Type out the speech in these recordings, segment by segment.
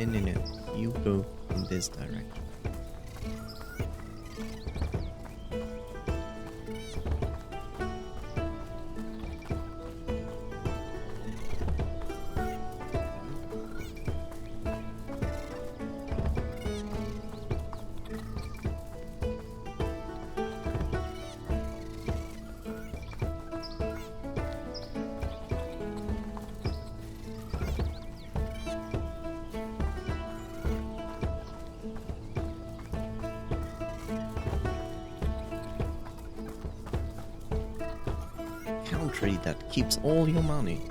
No. You go in this direction. Country that keeps all your money.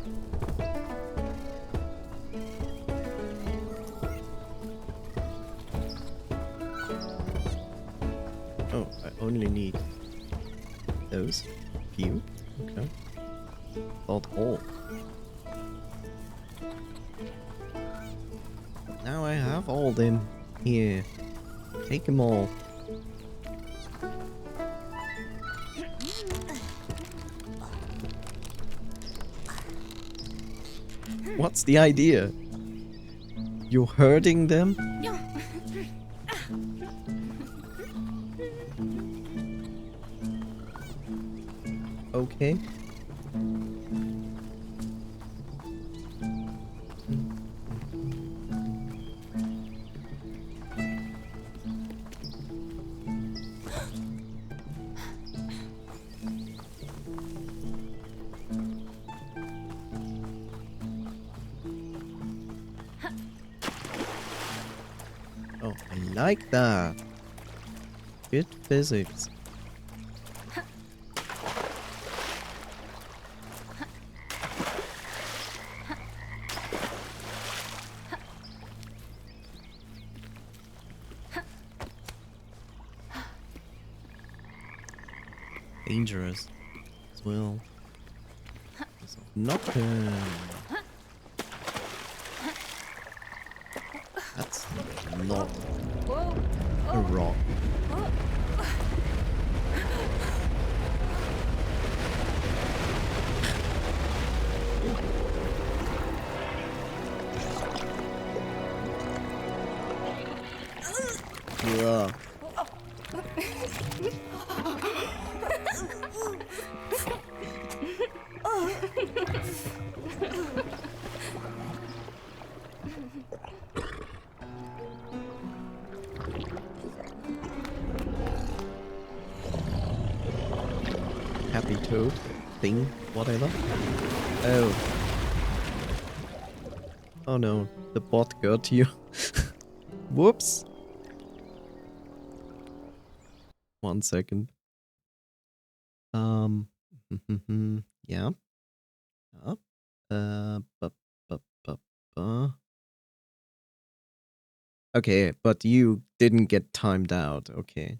Oh, I only need those few. Okay. Not all. Now I have all them here. Take them all. What's the idea? You're hurting them? Okay. Oh, I like that. Good physics. Dangerous as well. So Nocturne. That's not a rock. Yeah. Happy toad thing, whatever. Oh. Oh no, the bot got you. Whoops. 1 second. Yeah. Yeah. Bu- bu- bu- bu. Okay, but you didn't get timed out. Okay.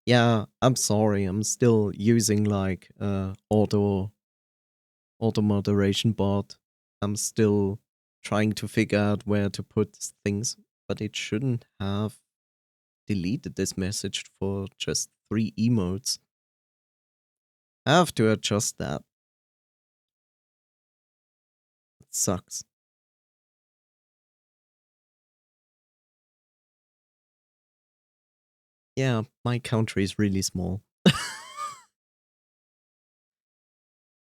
Yeah, I'm sorry. I'm still using like auto moderation bot. I'm still trying to figure out where to put things, but it shouldn't have deleted this message for just 3 emotes. I have to adjust that. It sucks. Yeah, my country is really small.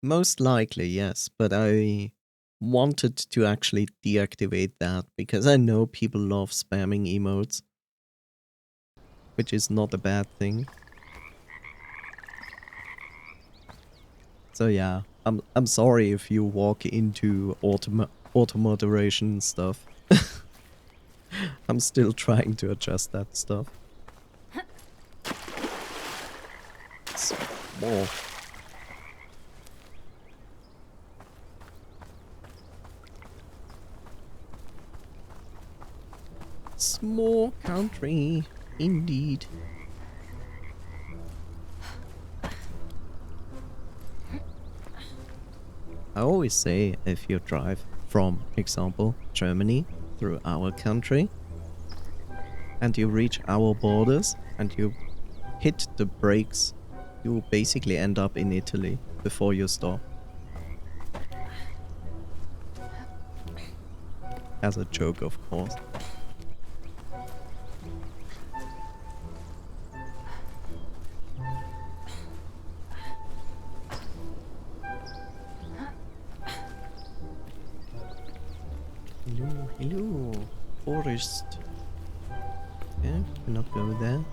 Most likely, yes, but I wanted to actually deactivate that because I know people love spamming emotes, which is not a bad thing. So yeah, I'm sorry if you walk into auto moderation stuff. I'm still trying to adjust that stuff. Small. Small country, indeed. I always say if you drive from, example, Germany through our country and you reach our borders and you hit the brakes, you basically end up in Italy before you stop. As a joke, of course. Hello, hello. Forest. Yeah, we'll not go there.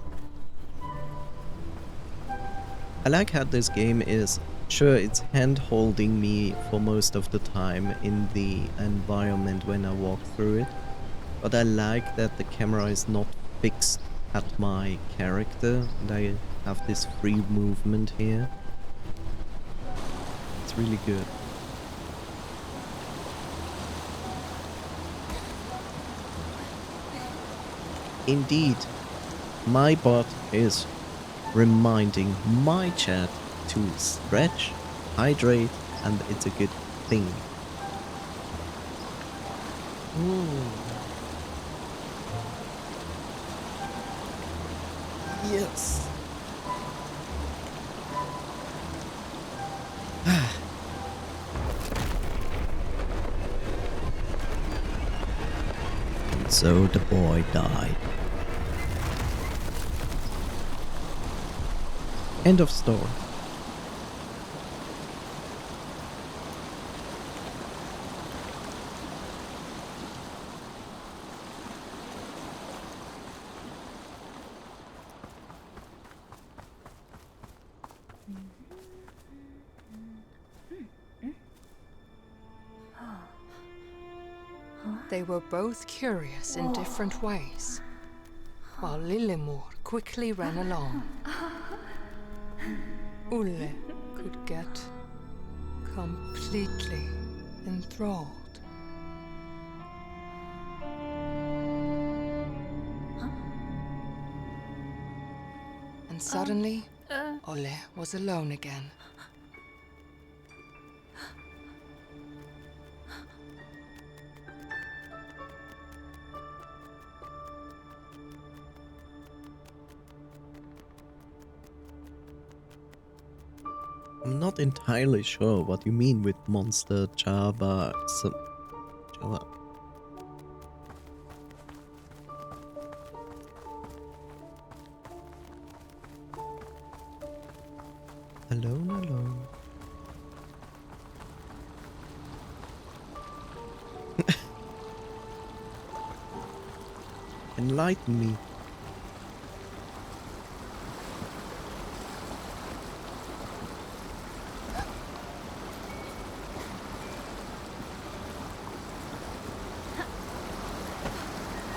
I like how this game is, sure, it's hand-holding me for most of the time in the environment when I walk through it, but I like that the camera is not fixed at my character and I have this free movement here. It's really good. Indeed, my bot is reminding my chat to stretch, hydrate, and it's a good thing. Ooh. Yes. And so the boy died. End of story. They were both curious in different ways, while Lillemor quickly ran along. Ulle could get completely enthralled. And suddenly, Olle was alone again. I'm not entirely sure what you mean with monster Java. Java. Alone, alone. Enlighten me.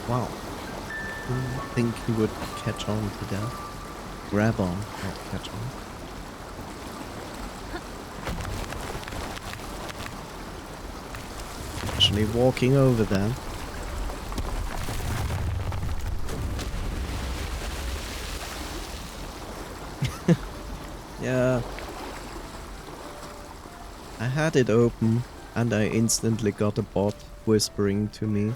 Wow. Didn't think he would catch on to that. Grab on, not catch on. Actually walking over there. Yeah. I had it open and I instantly got a bot whispering to me.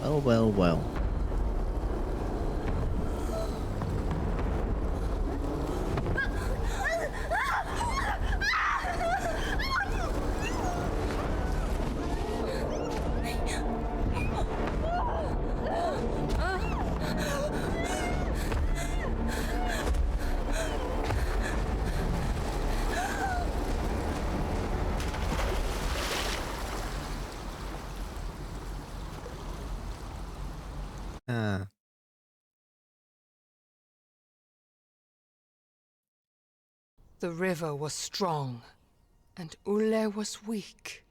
Well, well, well. Ah. The river was strong, and Ulle was weak.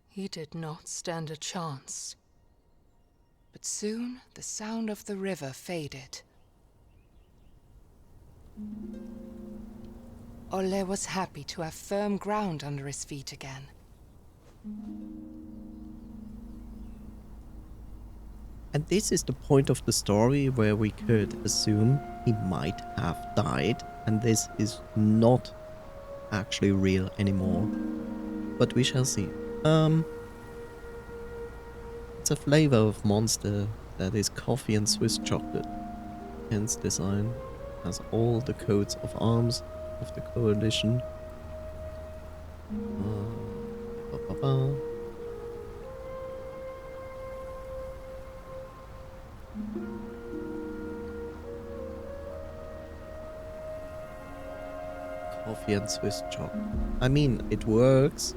He did not stand a chance. But soon the sound of the river faded. Olle was happy to have firm ground under his feet again. And this is the point of the story where we could assume he might have died, and this is not actually real anymore. But we shall see. It's a flavor of monster that is coffee and Swiss chocolate. Hence design. has all the coats of arms of the coalition. Ba, ba, ba. Coffee and Swiss chocolate. I mean, it works.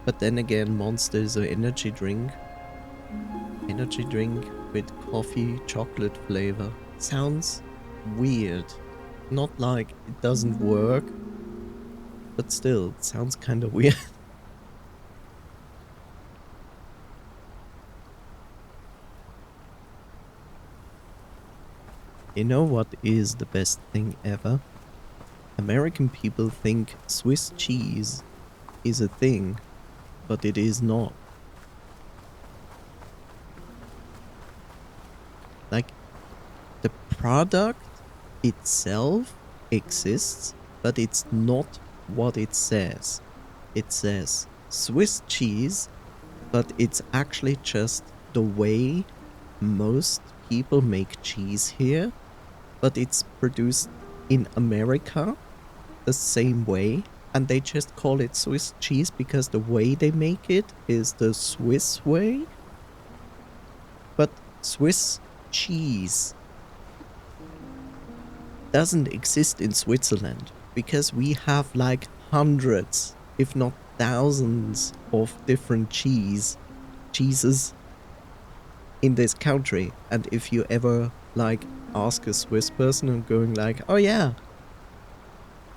But then again, Monster is an energy drink. Energy drink with coffee chocolate flavor. Sounds weird. Not like it doesn't work, but still, it sounds kind of weird. You know what is the best thing ever? American people think Swiss cheese is a thing, but it is not. Like, the product itself exists, but it's not what it says. It says Swiss cheese, but it's actually just the way most people make cheese here, but it's produced in America the same way, and they just call it Swiss cheese because the way they make it is the Swiss way. But Swiss cheese doesn't exist in Switzerland because we have like hundreds, if not thousands, of different cheeses in this country. And if you ever like ask a Swiss person and going like, oh yeah,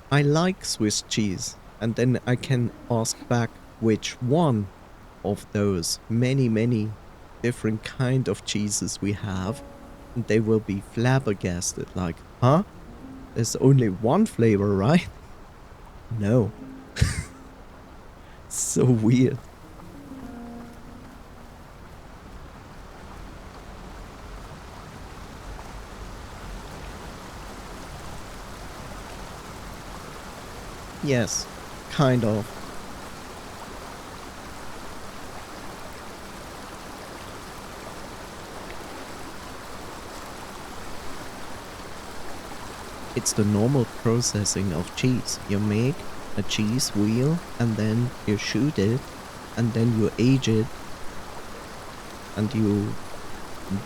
I like Swiss cheese, and then I can ask back which one of those many different kind of cheeses we have, and they will be flabbergasted like, huh? There's only one flavor, right? No. So weird. Yes, kind of. It's the normal processing of cheese. You make a cheese wheel and then you shoot it and then you age it and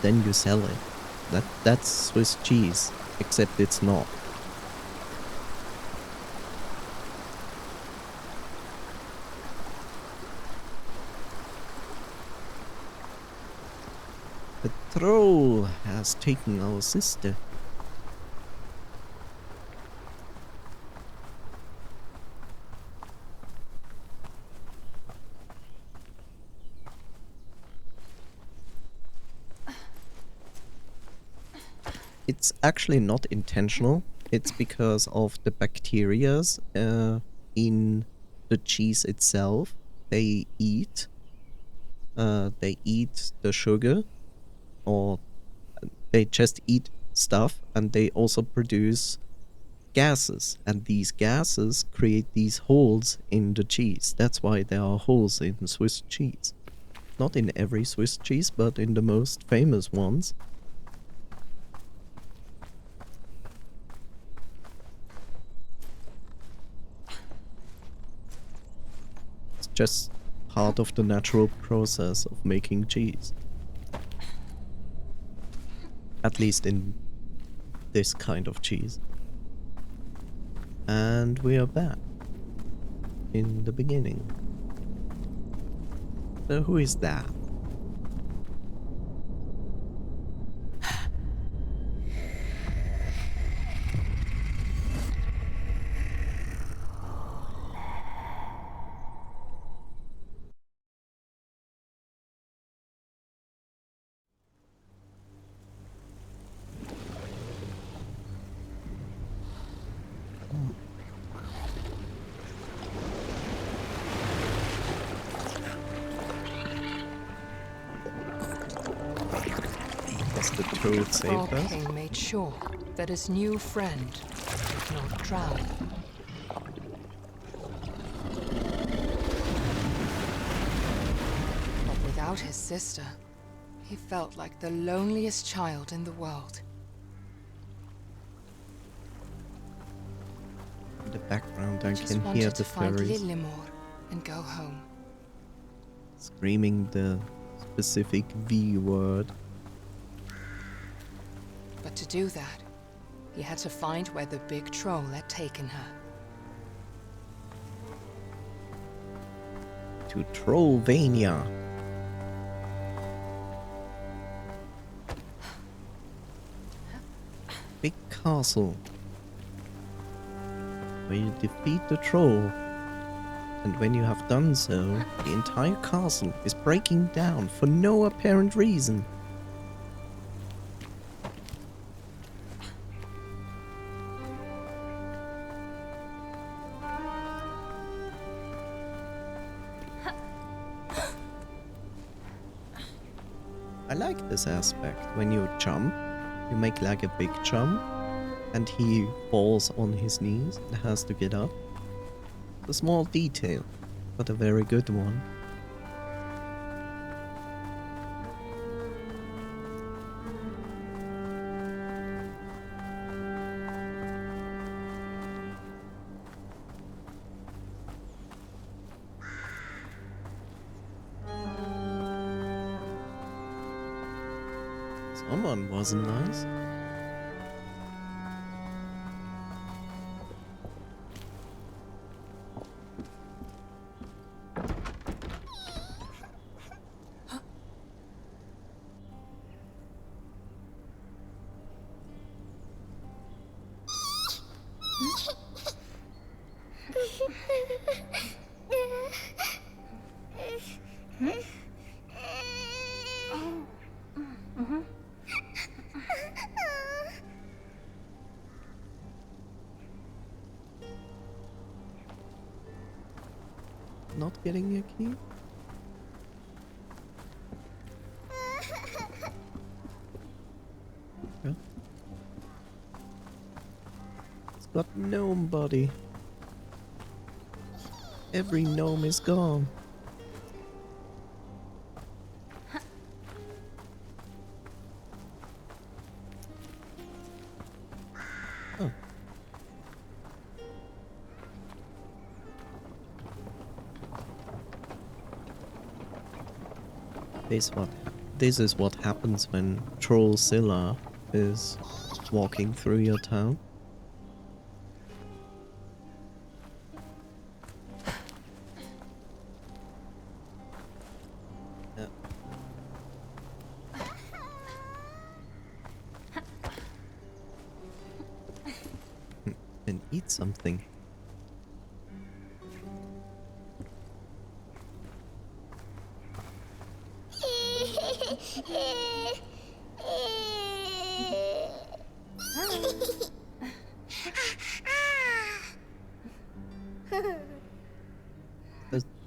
then you sell it. That's Swiss cheese, except it's not. The troll has taken our sister. It's actually not intentional. It's because of the bacterias in the cheese itself. They eat the sugar, or they just eat stuff, and they also produce gases, and these gases create these holes in the cheese. That's why there are holes in Swiss cheese. Not in every Swiss cheese, but in the most famous ones. It's just part of the natural process of making cheese. At least in this kind of cheese. And we are back in the beginning. So who is that? Does the toad save Frog us? King made sure that his new friend did not drown. But without his sister, he felt like the loneliest child in the world. In the background, I I just can hear wanted the to find furries Lillimor and go home. screaming the specific V word. But to do that, he had to find where the big troll had taken her. To Trollvania. Big castle. Where you defeat the troll. And when you have done so, the entire castle is breaking down for no apparent reason. I like this aspect. When you jump, you make like a big jump, and he falls on his knees and has to get up. A small detail, but a very good one. Someone wasn't nice. Not getting a key? Yeah. It's got gnome body. Every gnome is gone. Oh. This is what happens when Trollzilla is walking through your town. Yeah. And eat something.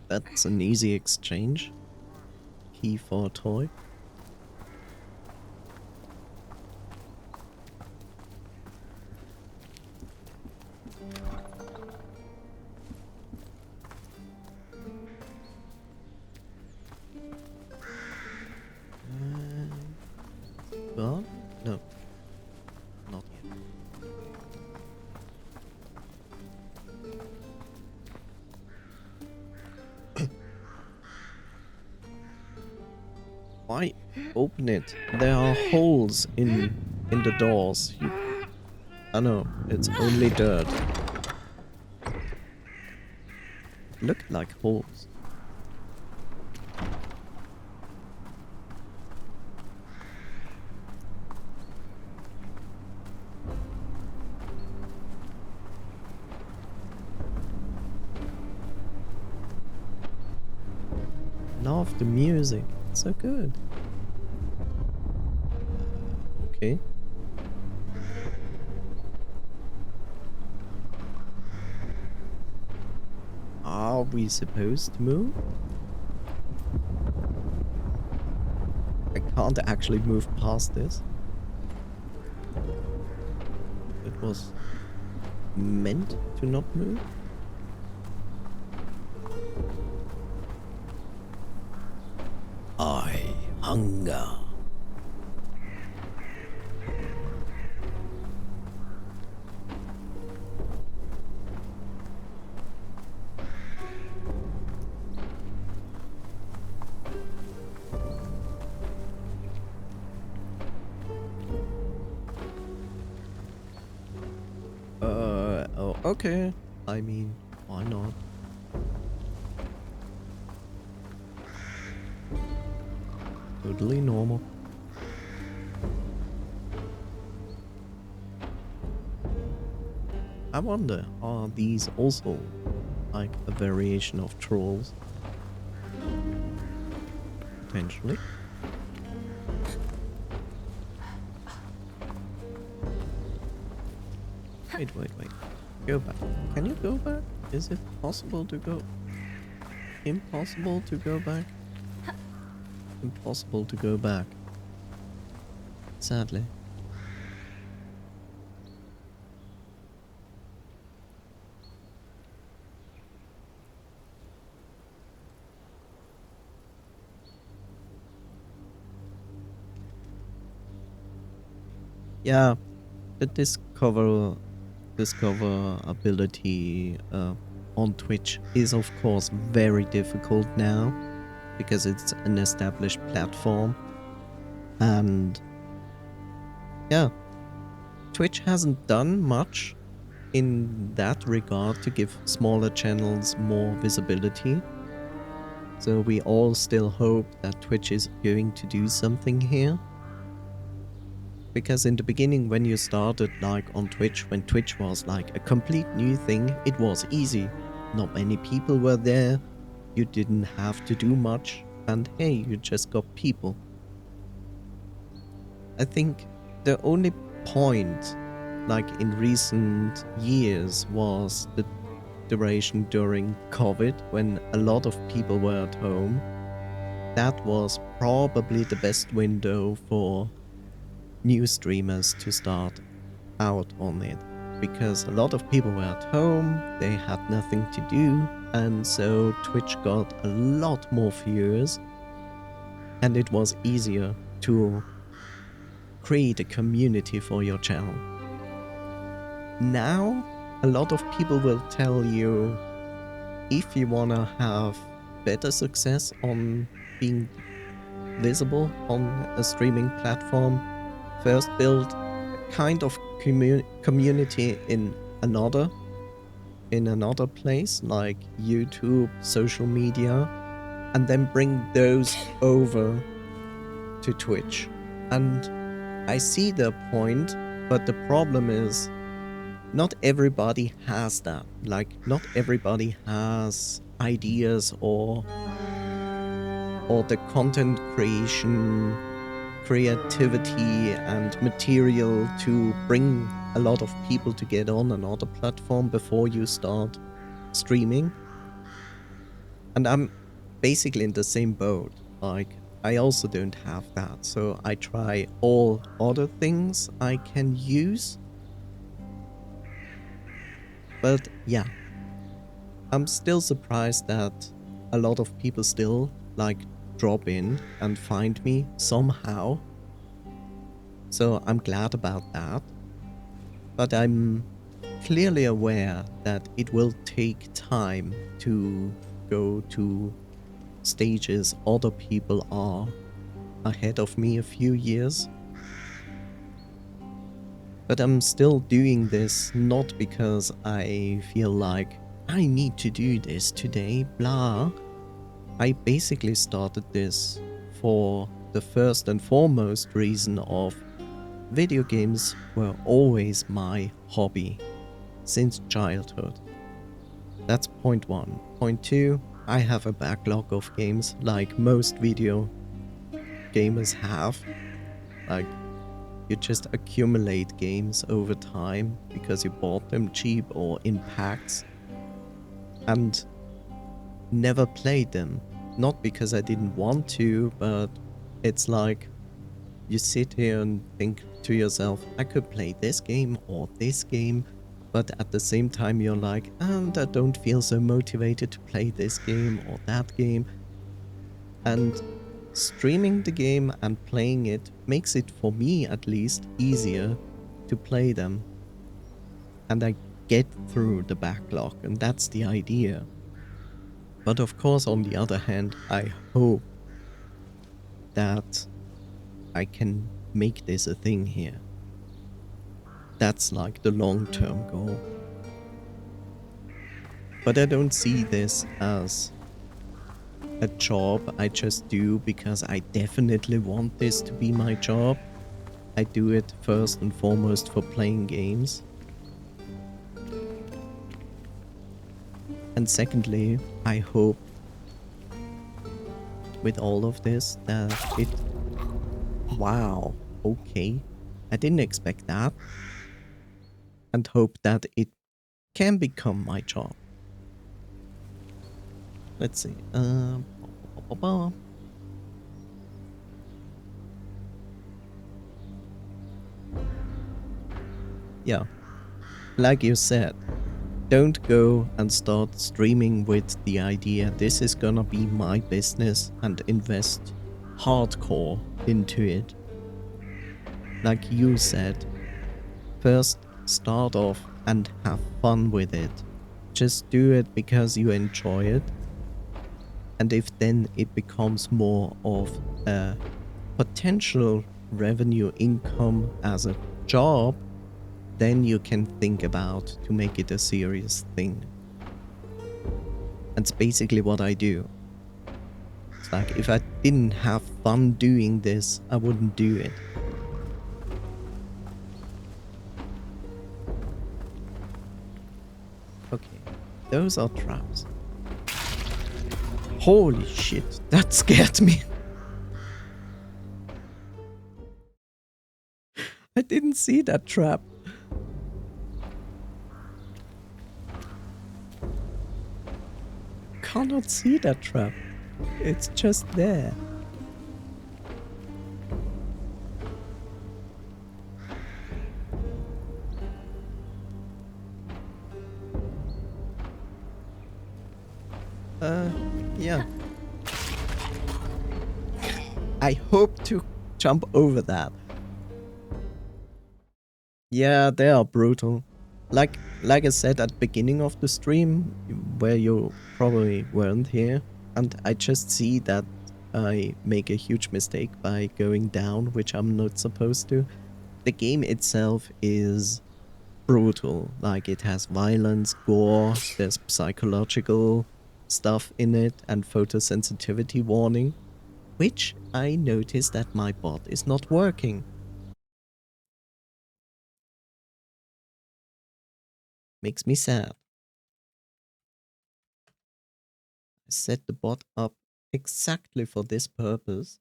That's an easy exchange. Key for a toy. Gone? No. Not yet. Why open it? There are holes in the doors. I know, it's only dirt. Look like holes. Love the music. It's so good. Okay. Are we supposed to move? I can't actually move past this. It was meant to not move. I hunger. Okay, I mean, why not? Totally normal. I wonder, are these also like a variation of trolls? Potentially. Wait. Go back. Can you go back? Is it possible to go? Impossible to go back? Impossible to go back. Sadly. Yeah, the discoverability on Twitch is of course very difficult now because it's an established platform. And yeah, Twitch hasn't done much in that regard to give smaller channels more visibility. So we all still hope that Twitch is going to do something here. Because in the beginning, when you started like on Twitch, when Twitch was like a complete new thing, it was easy. Not many people were there. You didn't have to do much. And hey, you just got people. I think the only point, like in recent years, was the duration during COVID when a lot of people were at home. That was probably the best window for new streamers to start out on it, because a lot of people were at home, they had nothing to do, and so Twitch got a lot more viewers, and it was easier to create a community for your channel. Now, a lot of people will tell you, if you wanna have better success on being visible on a streaming platform, first build a kind of community in another place like YouTube, social media, and then bring those over to Twitch. And I see their point, but the problem is not everybody has that. Like, not everybody has ideas or the content creativity and material to bring a lot of people to get on another platform before you start streaming. And I'm basically in the same boat. Like, I also don't have that, so I try all other things I can use. But yeah, I'm still surprised that a lot of people still like drop in and find me somehow. So I'm glad about that. But I'm clearly aware that it will take time to go to stages other people are ahead of me a few years. But I'm still doing this not because I feel like I need to do this today, blah. I basically started this for the first and foremost reason of video games were always my hobby since childhood. That's point one. Point two, I have a backlog of games like most video gamers have. Like, you just accumulate games over time because you bought them cheap or in packs and never played them. Not because I didn't want to, but it's like you sit here and think to yourself, I could play this game or this game, but at the same time you're like, and I don't feel so motivated to play this game or that game. And streaming the game and playing it makes it, for me at least, easier to play them. And I get through the backlog, and that's the idea. But of course, on the other hand, I hope that I can make this a thing here. That's like the long-term goal. But I don't see this as a job I just do because I definitely want this to be my job. I do it first and foremost for playing games. And secondly, I hope with all of this that it... Wow, okay. I didn't expect that. And hope that it can become my job. Let's see. Yeah, like you said, don't go and start streaming with the idea this is gonna be my business and invest hardcore into it. Like you said, first start off and have fun with it. Just do it because you enjoy it. And if then it becomes more of a potential revenue income as a job, then you can think about to make it a serious thing. That's basically what I do. It's like if I didn't have fun doing this, I wouldn't do it. Okay, those are traps. Holy shit, that scared me. I didn't see that trap. Cannot see that trap. It's just there. Yeah. I hope to jump over that. Yeah, they are brutal. Like I said at the beginning of the stream, where you probably weren't here, and I just see that I make a huge mistake by going down, which I'm not supposed to. The game itself is brutal. Like, it has violence, gore, there's psychological stuff in it, and photosensitivity warning, which I noticed that my bot is not working. Makes me sad. I set the bot up exactly for this purpose,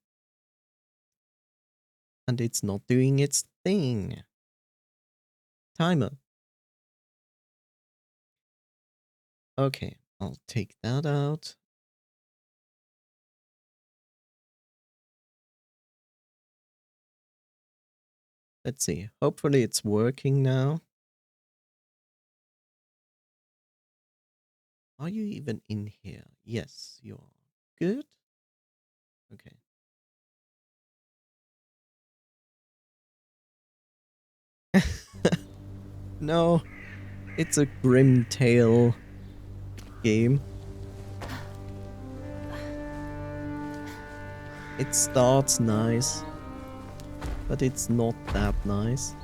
and it's not doing its thing. Timer. Okay, I'll take that out. Let's see. Hopefully it's working now. Are you even in here? Yes, you are. Good. Okay. No, it's a Grim Tale game. It starts nice, but it's not that nice.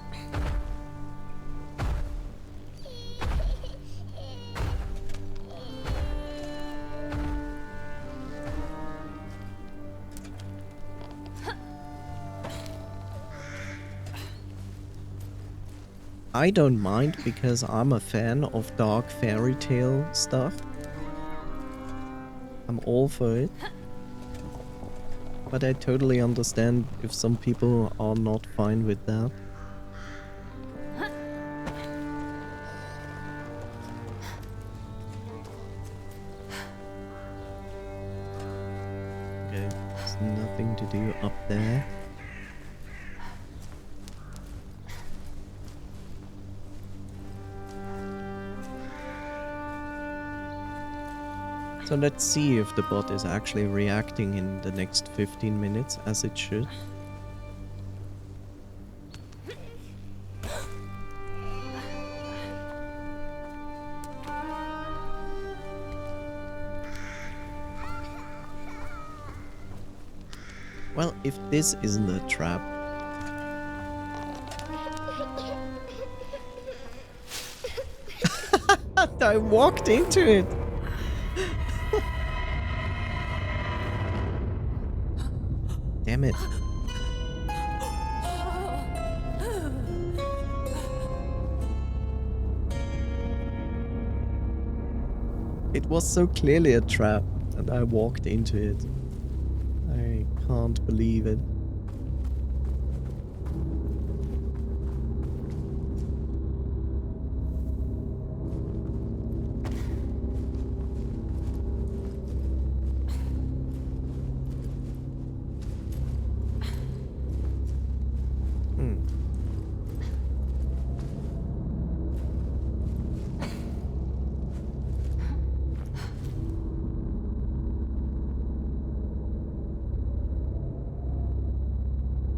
I don't mind because I'm a fan of dark fairy tale stuff. I'm all for it. But I totally understand if some people are not fine with that. Okay, there's nothing to do up there. So let's see if the bot is actually reacting in the next 15 minutes as it should. Well, if this isn't a trap... I walked into it. Damn it. It was so clearly a trap, and I walked into it. I can't believe it.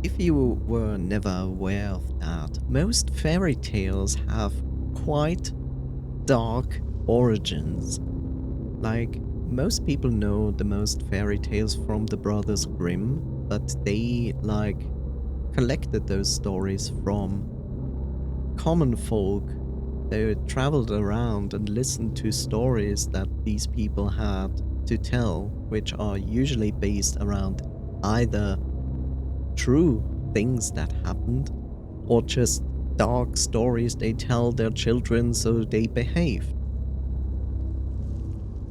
If you were never aware of that, most fairy tales have quite dark origins. Like, most people know the most fairy tales from the Brothers Grimm, but they, like, collected those stories from common folk. They traveled around and listened to stories that these people had to tell, which are usually based around either true things that happened or just dark stories they tell their children so they behaved.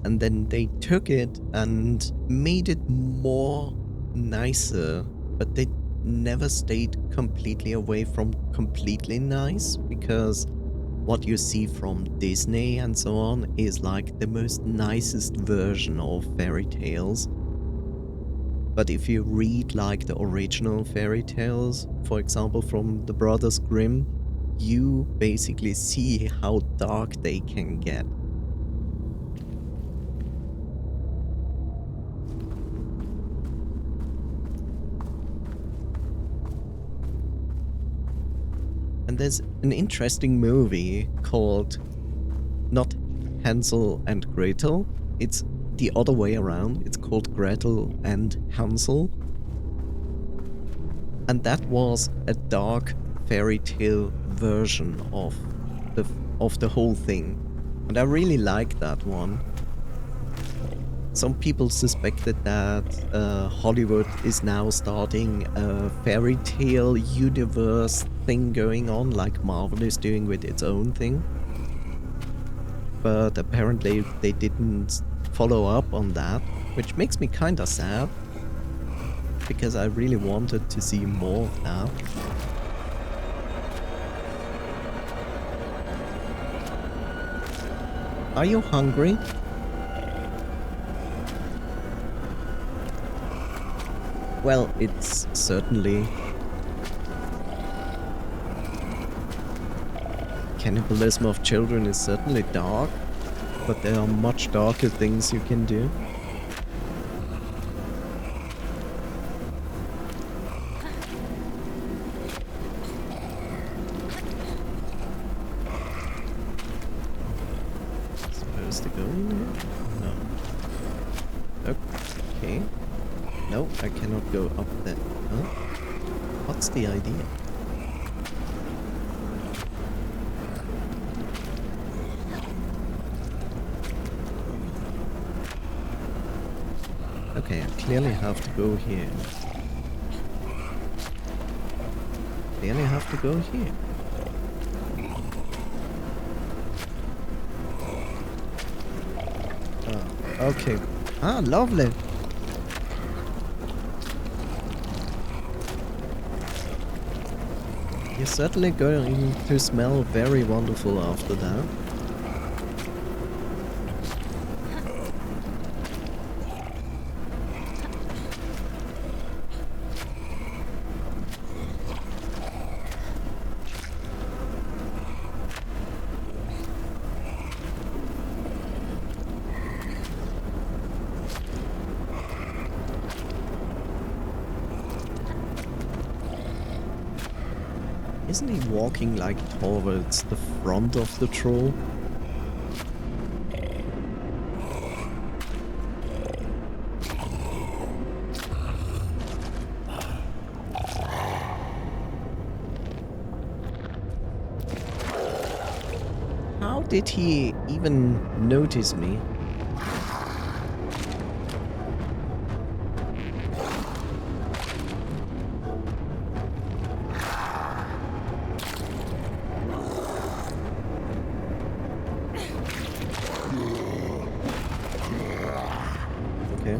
And then they took it and made it more nicer, but they never stayed completely away from completely nice, because what you see from Disney and so on is like the most nicest version of fairy tales. But if you read like the original fairy tales, for example from the Brothers Grimm, you basically see how dark they can get. And there's an interesting movie called not Hansel and Gretel, it's the other way around, it's called Gretel and Hansel. And that was a dark fairy tale version of the whole thing. And I really like that one. Some people suspected that Hollywood is now starting a fairy tale universe thing going on, like Marvel is doing with its own thing. But apparently they didn't follow up on that, which makes me kinda sad, because I really wanted to see more of that. Are you hungry? Well, it's certainly... Cannibalism of children is certainly dark, but there are much darker things you can do. Supposed to go in here? No. Okay. No, I cannot go up there. Huh? What's the idea? Okay, I clearly have to go here. Clearly have to go here. Oh, okay. Ah, lovely. You're certainly going to smell very wonderful after that. Isn't he walking like towards the front of the troll? How did he even notice me? Okay.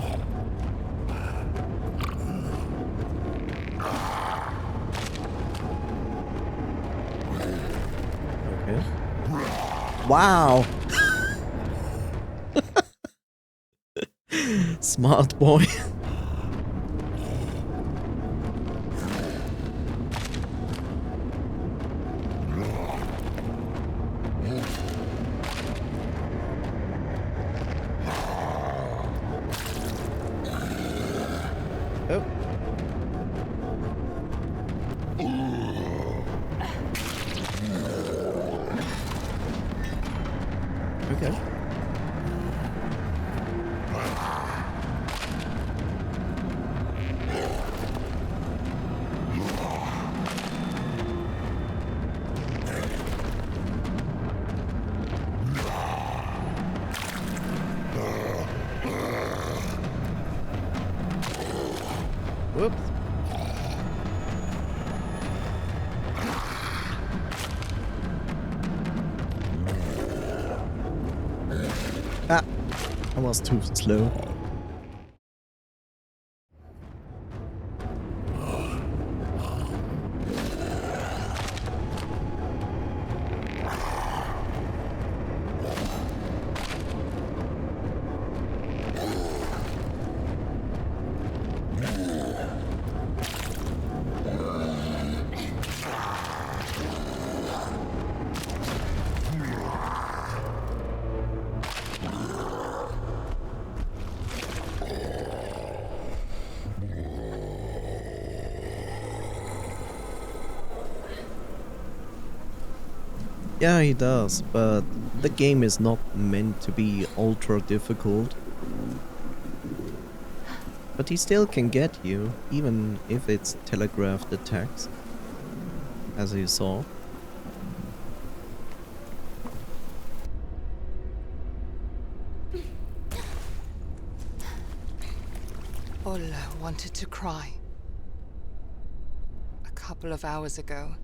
Okay. Wow! Smart boy. Oh. Okay. Whoops. Ah, I was too slow. Yeah, he does, but the game is not meant to be ultra difficult. But he still can get you, even if it's telegraphed attacks, as you saw. Ulla wanted to cry. A couple of hours ago,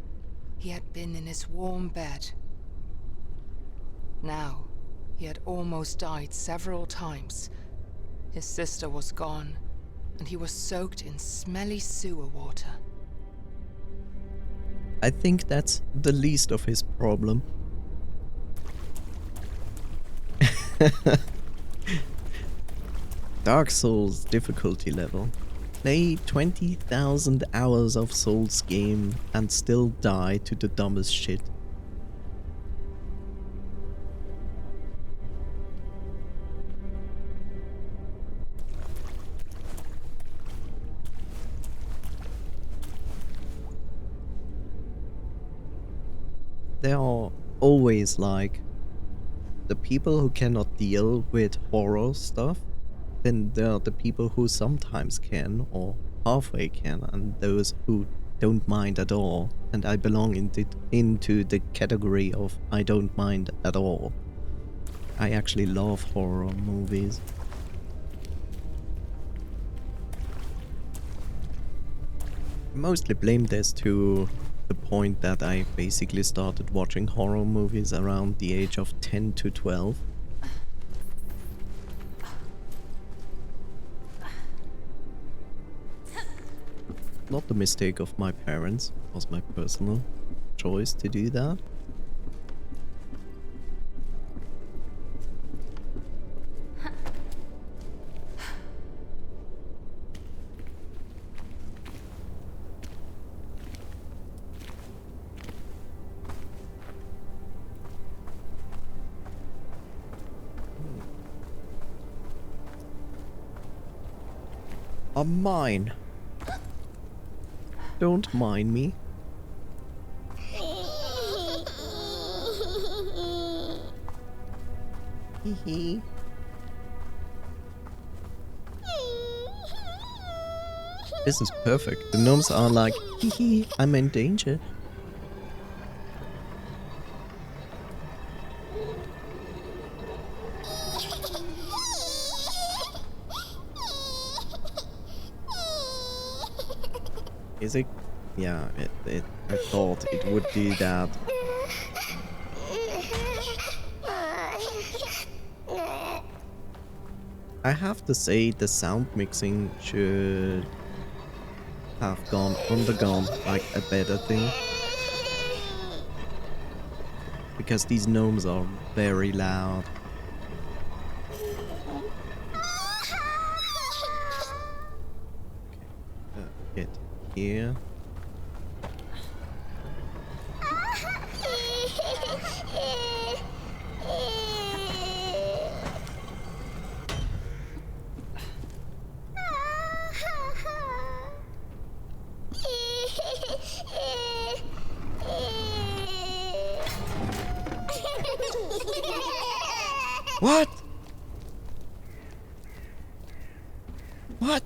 he had been in his warm bed. Now, he had almost died several times. His sister was gone, and he was soaked in smelly sewer water. I think that's the least of his problem. Dark Souls difficulty level. Play 20,000 hours of Souls game and still die to the dumbest shit. There are always like the people who cannot deal with horror stuff, then there are the people who sometimes can or halfway can, and those who don't mind at all. And I belong into the category of I don't mind at all. I actually love horror movies. Mostly blame this to the point that I basically started watching horror movies around the age of 10 to 12. Not the mistake of my parents, it was my personal choice to do that. I'm mine. Don't mind me. Hee. This is perfect. The gnomes are like, hee, I'm in danger. Is it? Yeah, I thought it would do that. I have to say the sound mixing should have undergone like a better thing. Because these gnomes are very loud. Okay, get here. What? What?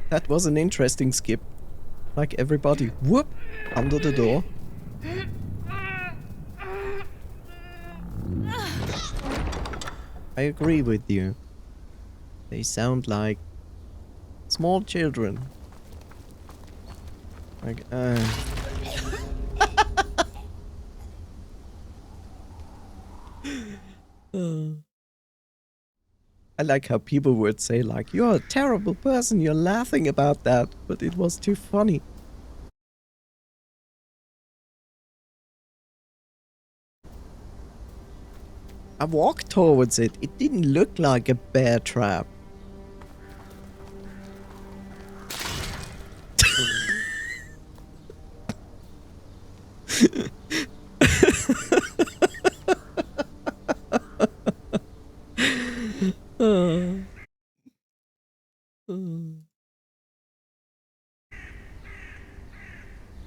That was an interesting skip. Like everybody, whoop, under the door. I agree with you. They sound like small children. Like, I like how people would say like, you're a terrible person, you're laughing about that, but it was too funny. I walked towards it. It didn't look like a bear trap.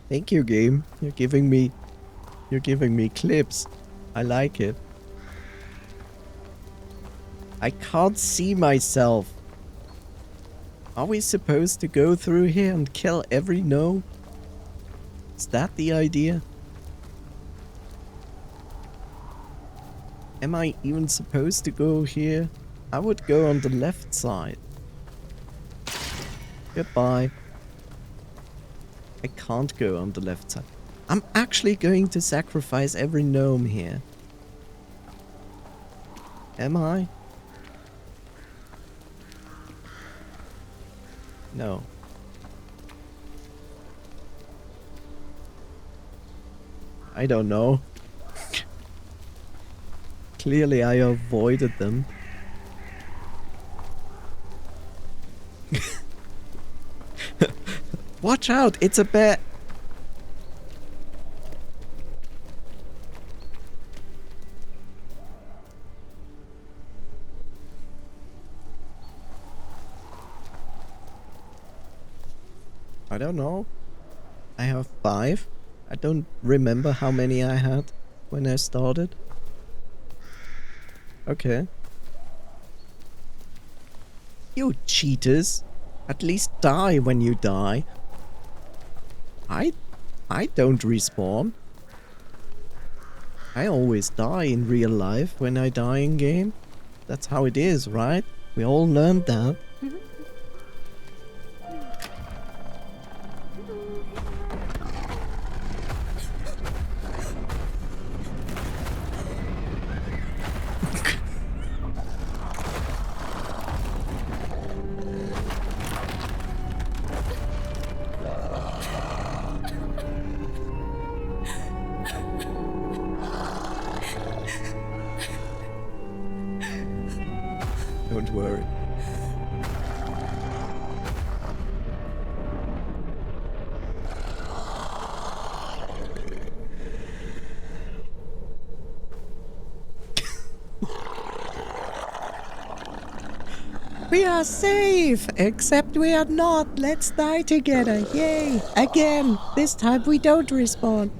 Thank you, game. You're giving me clips. I like it. I can't see myself. Are we supposed to go through here and kill every gnome? Is that the idea? Am I even supposed to go here? I would go on the left side. Goodbye. I can't go on the left side. I'm actually going to sacrifice every gnome here. Am I? No. I don't know. Clearly I avoided them. Watch out, it's a bear. I don't know. I have 5. I don't remember how many I had when I started. Okay. You cheaters. At least die when you die. I don't respawn. I always die in real life when I die in game. That's how it is, right? We all learned that. Don't worry. We are safe! Except we are not. Let's die together. Yay! Again! This time we don't respawn.